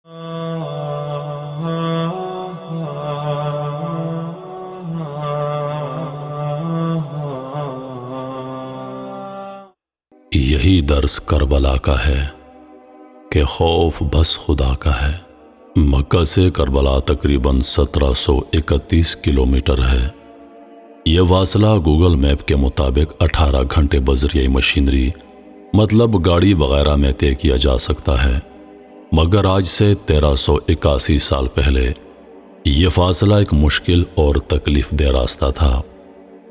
یہی درس کربلا کا ہے کہ خوف بس خدا کا ہے۔ مکہ سے کربلا تقریباً 1731 کلومیٹر ہے۔ یہ فاصلہ گوگل میپ کے مطابق 18 گھنٹے بذریعہ مشینری مطلب گاڑی وغیرہ میں طے کیا جا سکتا ہے، مگر آج سے 1381 سال پہلے یہ فاصلہ ایک مشکل اور تکلیف دہ راستہ تھا،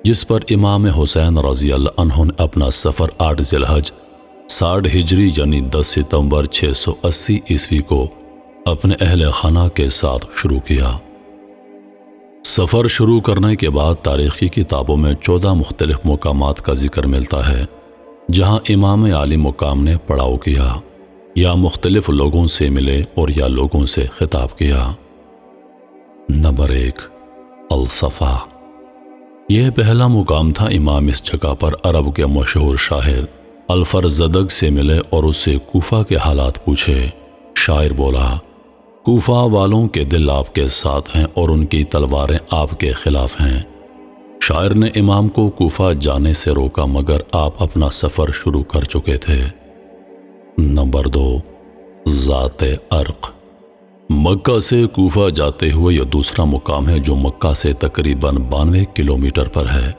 جس پر امام حسین رضی اللہ عنہ نے اپنا سفر 8 ذی الحج 60 ہجری یعنی 10 ستمبر 680 عیسوی کو اپنے اہل خانہ کے ساتھ شروع کیا۔ سفر شروع کرنے کے بعد تاریخی کتابوں میں 14 مختلف مقامات کا ذکر ملتا ہے جہاں امام عالی مقام نے پڑاؤ کیا، یا مختلف لوگوں سے ملے اور یا لوگوں سے خطاب کیا۔ نمبر 1، الصفا۔ یہ پہلا مقام تھا۔ امام اس جگہ پر عرب کے مشہور شاعر الفرزدق سے ملے اور اس سے کوفہ کے حالات پوچھے۔ شاعر بولا، کوفہ والوں کے دل آپ کے ساتھ ہیں اور ان کی تلواریں آپ کے خلاف ہیں۔ شاعر نے امام کو کوفہ جانے سے روکا، مگر آپ اپنا سفر شروع کر چکے تھے۔ نمبر 2، ذات ارق۔ مکہ سے کوفہ جاتے ہوئے یہ دوسرا مقام ہے جو مکہ سے تقریباً 92 کلومیٹر پر ہے۔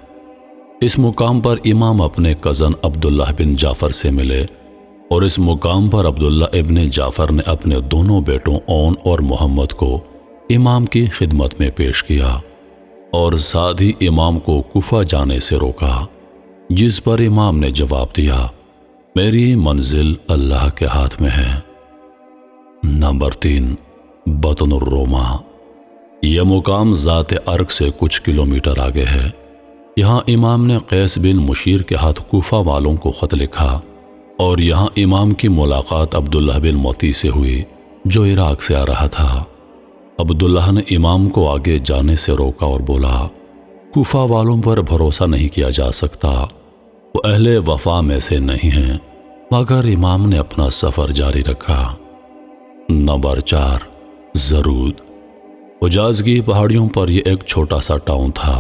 اس مقام پر امام اپنے کزن عبداللہ بن جعفر سے ملے اور اس مقام پر عبداللہ ابن جعفر نے اپنے دونوں بیٹوں اون اور محمد کو امام کی خدمت میں پیش کیا اور ساتھ ہی امام کو کوفہ جانے سے روکا، جس پر امام نے جواب دیا، میری منزل اللہ کے ہاتھ میں ہے۔ نمبر 3، بطن الروما۔ یہ مقام ذات ارق سے کچھ کلومیٹر آگے ہے۔ یہاں امام نے قیس بن مشیر کے ہاتھ کوفہ والوں کو خط لکھا اور یہاں امام کی ملاقات عبداللہ بن موتی سے ہوئی جو عراق سے آ رہا تھا۔ عبداللہ نے امام کو آگے جانے سے روکا اور بولا، کوفہ والوں پر بھروسہ نہیں کیا جا سکتا، وہ اہل وفا میں سے نہیں ہیں، مگر امام نے اپنا سفر جاری رکھا۔ نمبر 4، زرود۔ حجاز کی پہاڑیوں پر یہ ایک چھوٹا سا ٹاؤن تھا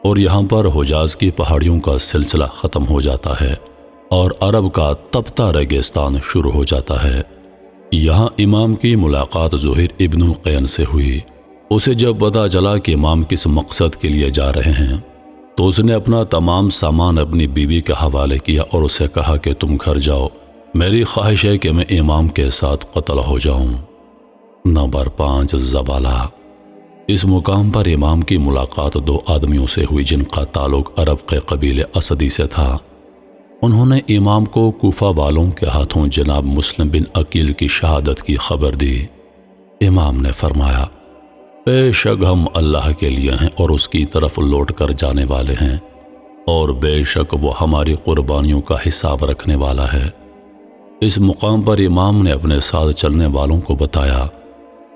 اور یہاں پر حجاز کی پہاڑیوں کا سلسلہ ختم ہو جاتا ہے اور عرب کا تپتا ریگستان شروع ہو جاتا ہے۔ یہاں امام کی ملاقات زہیر ابن القین سے ہوئی۔ اسے جب پتہ چلا کہ امام کس مقصد کے لیے جا رہے ہیں تو اس نے اپنا تمام سامان اپنی بیوی کے حوالے کیا اور اسے کہا کہ تم گھر جاؤ، میری خواہش ہے کہ میں امام کے ساتھ قتل ہو جاؤں۔ نمبر 5، زبالہ۔ اس مقام پر امام کی ملاقات 2 آدمیوں سے ہوئی جن کا تعلق عرب کے قبیلے اسدی سے تھا۔ انہوں نے امام کو کوفہ والوں کے ہاتھوں جناب مسلم بن عقیل کی شہادت کی خبر دی۔ امام نے فرمایا، بے شک ہم اللہ کے لیے ہیں اور اس کی طرف لوٹ کر جانے والے ہیں، اور بے شک وہ ہماری قربانیوں کا حساب رکھنے والا ہے۔ اس مقام پر امام نے اپنے ساتھ چلنے والوں کو بتایا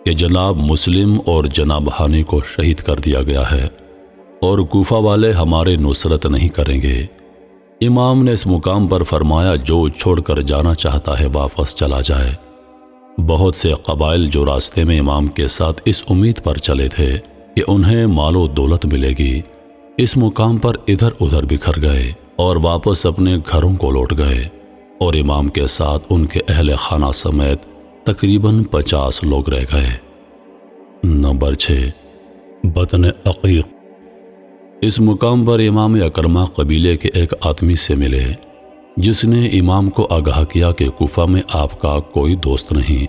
کہ جناب مسلم اور جناب ہانی کو شہید کر دیا گیا ہے اور کوفہ والے ہمارے نصرت نہیں کریں گے۔ امام نے اس مقام پر فرمایا، جو چھوڑ کر جانا چاہتا ہے واپس چلا جائے۔ بہت سے قبائل جو راستے میں امام کے ساتھ اس امید پر چلے تھے کہ انہیں مال و دولت ملے گی، اس مقام پر ادھر ادھر بکھر گئے اور واپس اپنے گھروں کو لوٹ گئے، اور امام کے ساتھ ان کے اہل خانہ سمیت تقریباً 50 لوگ رہ گئے۔ نمبر 6، بطن عقیق۔ اس مقام پر امام اکرمہ قبیلے کے ایک آدمی سے ملے جس نے امام کو آگاہ کیا کہ کوفہ میں آپ کا کوئی دوست نہیں۔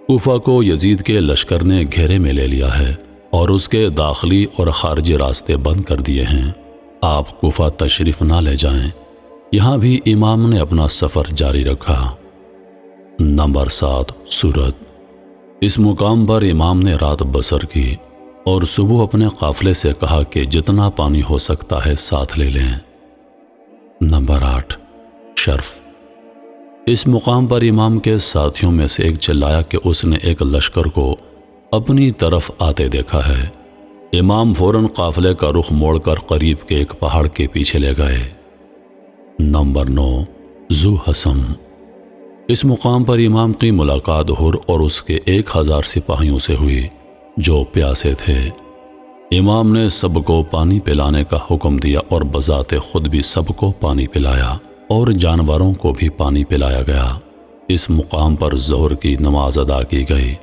کوفہ کو یزید کے لشکر نے گھیرے میں لے لیا ہے اور اس کے داخلی اور خارجی راستے بند کر دیے ہیں، آپ کوفہ تشریف نہ لے جائیں۔ یہاں بھی امام نے اپنا سفر جاری رکھا۔ نمبر 7، سورت۔ اس مقام پر امام نے رات بسر کی اور صبح اپنے قافلے سے کہا کہ جتنا پانی ہو سکتا ہے ساتھ لے لیں۔ نمبر 8، شرف۔ اس مقام پر امام کے ساتھیوں میں سے ایک چلایا کہ اس نے ایک لشکر کو اپنی طرف آتے دیکھا ہے۔ امام فوراً قافلے کا رخ موڑ کر قریب کے ایک پہاڑ کے پیچھے لے گئے۔ نمبر 9، ذو حسم۔ اس مقام پر امام کی ملاقات حر اور اس کے 1000 سپاہیوں سے ہوئی جو پیاسے تھے۔ امام نے سب کو پانی پلانے کا حکم دیا اور بذات خود بھی سب کو پانی پلایا اور جانوروں کو بھی پانی پلایا گیا۔ اس مقام پر ظہر کی نماز ادا کی گئی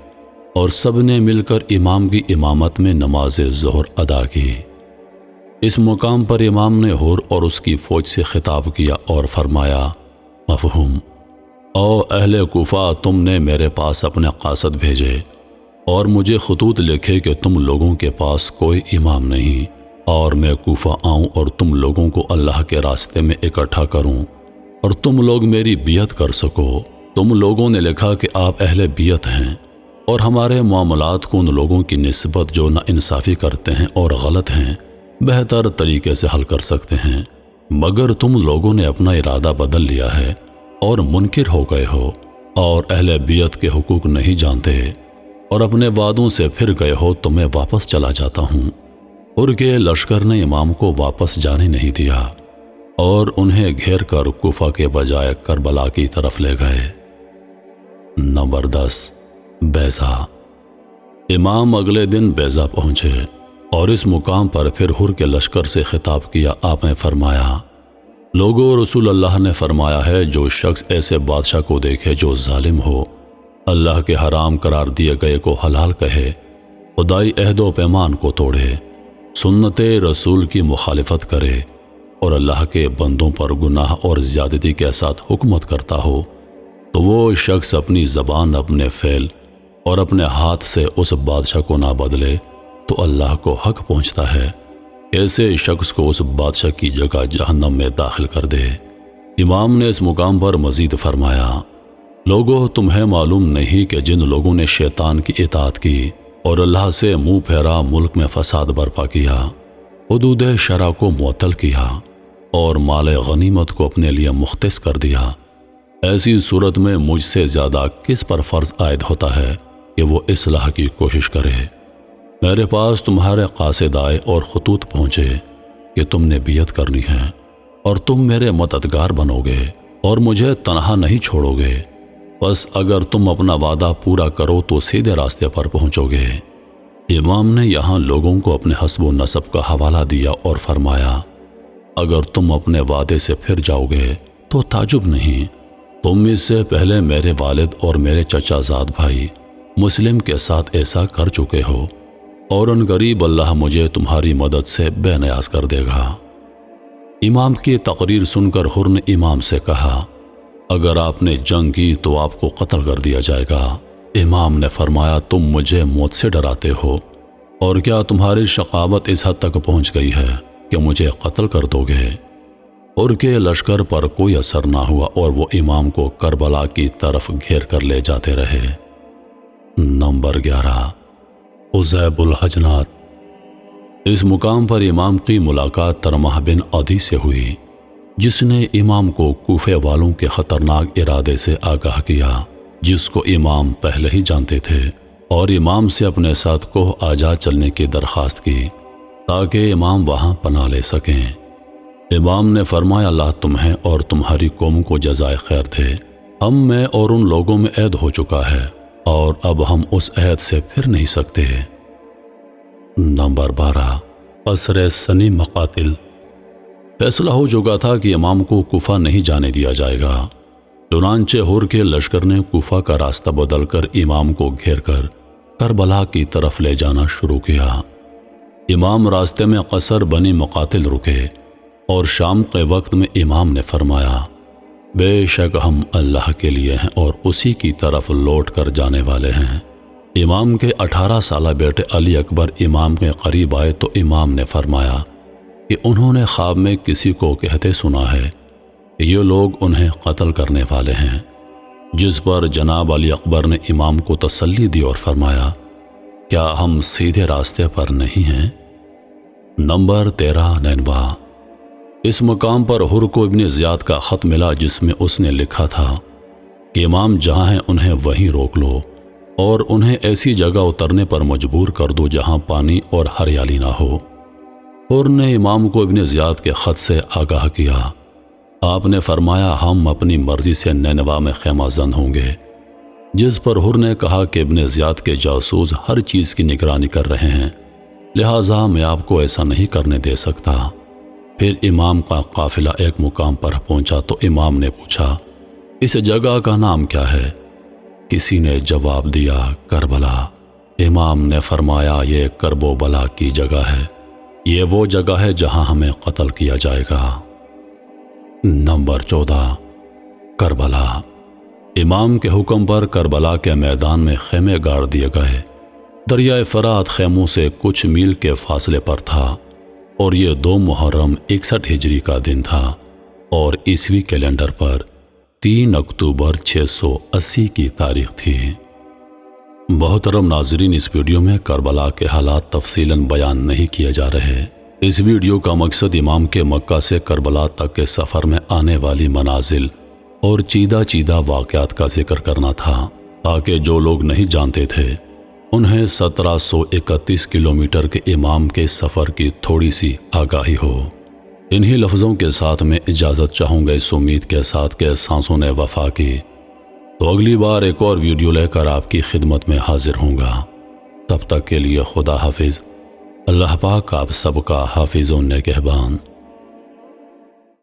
اور سب نے مل کر امام کی امامت میں نماز ظہر ادا کی۔ اس مقام پر امام نے حر اور اس کی فوج سے خطاب کیا اور فرمایا، مفہوم، او اہل کوفہ، تم نے میرے پاس اپنے قاصد بھیجے اور مجھے خطوط لکھے کہ تم لوگوں کے پاس کوئی امام نہیں اور میں کوفہ آؤں اور تم لوگوں کو اللہ کے راستے میں اکٹھا کروں اور تم لوگ میری بیعت کر سکو۔ تم لوگوں نے لکھا کہ آپ اہل بیعت ہیں اور ہمارے معاملات کو ان لوگوں کی نسبت جو نا انصافی کرتے ہیں اور غلط ہیں بہتر طریقے سے حل کر سکتے ہیں، مگر تم لوگوں نے اپنا ارادہ بدل لیا ہے اور منکر ہو گئے ہو اور اہل بیعت کے حقوق نہیں جانتے اور اپنے وعدوں سے پھر گئے ہو تو میں واپس چلا جاتا ہوں۔ حر کے لشکر نے امام کو واپس جانے نہیں دیا اور انہیں گھیر کر کوفہ کے بجائے کربلا کی طرف لے گئے۔ نمبر 10، بیضا۔ امام اگلے دن بیضا پہنچے اور اس مقام پر پھر حر کے لشکر سے خطاب کیا۔ آپ نے فرمایا، لوگو، رسول اللہ نے فرمایا ہے جو شخص ایسے بادشاہ کو دیکھے جو ظالم ہو، اللہ کے حرام قرار دیے گئے کو حلال کہے، خدائی عہد و پیمان کو توڑے، سنت رسول کی مخالفت کرے اور اللہ کے بندوں پر گناہ اور زیادتی کے ساتھ حکومت کرتا ہو، تو وہ شخص اپنی زبان، اپنے فعل اور اپنے ہاتھ سے اس بادشاہ کو نہ بدلے تو اللہ کو حق پہنچتا ہے، ایسے شخص کو اس بادشاہ کی جگہ جہنم میں داخل کر دے۔ امام نے اس مقام پر مزید فرمایا، لوگو، تمہیں معلوم نہیں کہ جن لوگوں نے شیطان کی اطاعت کی اور اللہ سے منہ پھیرا ملک میں فساد برپا کیا، حدود شرع کو معطل کیا اور مال غنیمت کو اپنے لیے مختص کر دیا، ایسی صورت میں مجھ سے زیادہ کس پر فرض عائد ہوتا ہے کہ وہ اصلاح کی کوشش کرے؟ میرے پاس تمہارے قاصد آئے اور خطوط پہنچے کہ تم نے بیعت کرنی ہے اور تم میرے مددگار بنو گے اور مجھے تنہا نہیں چھوڑو گے، بس اگر تم اپنا وعدہ پورا کرو تو سیدھے راستے پر پہنچو گے۔ امام نے یہاں لوگوں کو اپنے حسب و نسب کا حوالہ دیا اور فرمایا، اگر تم اپنے وعدے سے پھر جاؤ گے تو تعجب نہیں، تم اس سے پہلے میرے والد اور میرے چچا زاد بھائی مسلم کے ساتھ ایسا کر چکے ہو، اور ان قریب اللہ مجھے تمہاری مدد سے بے نیاز کر دے گا۔ امام کی تقریر سن کر حر نے امام سے کہا، اگر آپ نے جنگ کی تو آپ کو قتل کر دیا جائے گا۔ امام نے فرمایا، تم مجھے موت سے ڈراتے ہو، اور کیا تمہاری شقاوت اس حد تک پہنچ گئی ہے کہ مجھے قتل کر دو گے؟ حر کے لشکر پر کوئی اثر نہ ہوا اور وہ امام کو کربلا کی طرف گھیر کر لے جاتے رہے۔ نمبر 11، عزیب الحجنات۔ اس مقام پر امام کی ملاقات ترمح بن عدی سے ہوئی، جس نے امام کو کوفے والوں کے خطرناک ارادے سے آگاہ کیا، جس کو امام پہلے ہی جانتے تھے، اور امام سے اپنے ساتھ کوہ آجا چلنے کی درخواست کی تاکہ امام وہاں پناہ لے سکیں۔ امام نے فرمایا، اللہ تمہیں اور تمہاری قوم کو جزائے خیر دے، ہم میں اور ان لوگوں میں عہد ہو چکا ہے اور اب ہم اس عہد سے پھر نہیں سکتے۔ نمبر 12، قصر سنی مقاتل۔ فیصلہ ہو چکا تھا کہ امام کو کوفہ نہیں جانے دیا جائے گا، چنانچہ حر کے لشکر نے کوفہ کا راستہ بدل کر امام کو گھیر کر کربلا کی طرف لے جانا شروع کیا۔ امام راستے میں قصر بنی مقاتل رکے اور شام کے وقت میں امام نے فرمایا، بے شک ہم اللہ کے لیے ہیں اور اسی کی طرف لوٹ کر جانے والے ہیں۔ امام کے 18 سالہ بیٹے علی اکبر امام کے قریب آئے تو امام نے فرمایا کہ انہوں نے خواب میں کسی کو کہتے سنا ہے کہ یہ لوگ انہیں قتل کرنے والے ہیں، جس پر جناب علی اکبر نے امام کو تسلی دی اور فرمایا، کیا ہم سیدھے راستے پر نہیں ہیں؟ نمبر 13، نینوا۔ اس مقام پر حر کو ابن زیاد کا خط ملا جس میں اس نے لکھا تھا کہ امام جہاں ہیں انہیں وہیں روک لو اور انہیں ایسی جگہ اترنے پر مجبور کر دو جہاں پانی اور ہریالی نہ ہو۔ حر نے امام کو ابن زیاد کے خط سے آگاہ کیا، آپ نے فرمایا ہم اپنی مرضی سے نینوا میں خیمہ زن ہوں گے، جس پر حر نے کہا کہ ابن زیاد کے جاسوس ہر چیز کی نگرانی کر رہے ہیں، لہٰذا میں آپ کو ایسا نہیں کرنے دے سکتا۔ پھر امام کا قافلہ ایک مقام پر پہنچا تو امام نے پوچھا، اس جگہ کا نام کیا ہے؟ کسی نے جواب دیا، کربلا۔ امام نے فرمایا، یہ کرب و بلا کی جگہ ہے، یہ وہ جگہ ہے جہاں ہمیں قتل کیا جائے گا۔ نمبر 14، کربلا۔ امام کے حکم پر کربلا کے میدان میں خیمے گاڑ دیے گئے۔ دریائے فرات خیموں سے کچھ میل کے فاصلے پر تھا، اور یہ 2 محرم 61 ہجری کا دن تھا، اور عیسوی کیلنڈر پر 3 اکتوبر 680 کی تاریخ تھی۔ محترم ناظرین، اس ویڈیو میں کربلا کے حالات تفصیلاً بیان نہیں کیے جا رہے۔ اس ویڈیو کا مقصد امام کے مکہ سے کربلا تک کے سفر میں آنے والی منازل اور چیدہ واقعات کا ذکر کرنا تھا، تاکہ جو لوگ نہیں جانتے تھے انہیں 1731 کلومیٹر کے امام کے سفر کی تھوڑی سی آگاہی ہو۔ انہی لفظوں کے ساتھ میں اجازت چاہوں گا، اس امید کے ساتھ کہ سانسوں نے وفا کی۔ تو اگلی بار ایک اور ویڈیو لے کر آپ کی خدمت میں حاضر ہوں گا۔ تب تک کے لیے خدا حافظ۔ اللہ پاک آپ سب کا حافظ و نگہبان۔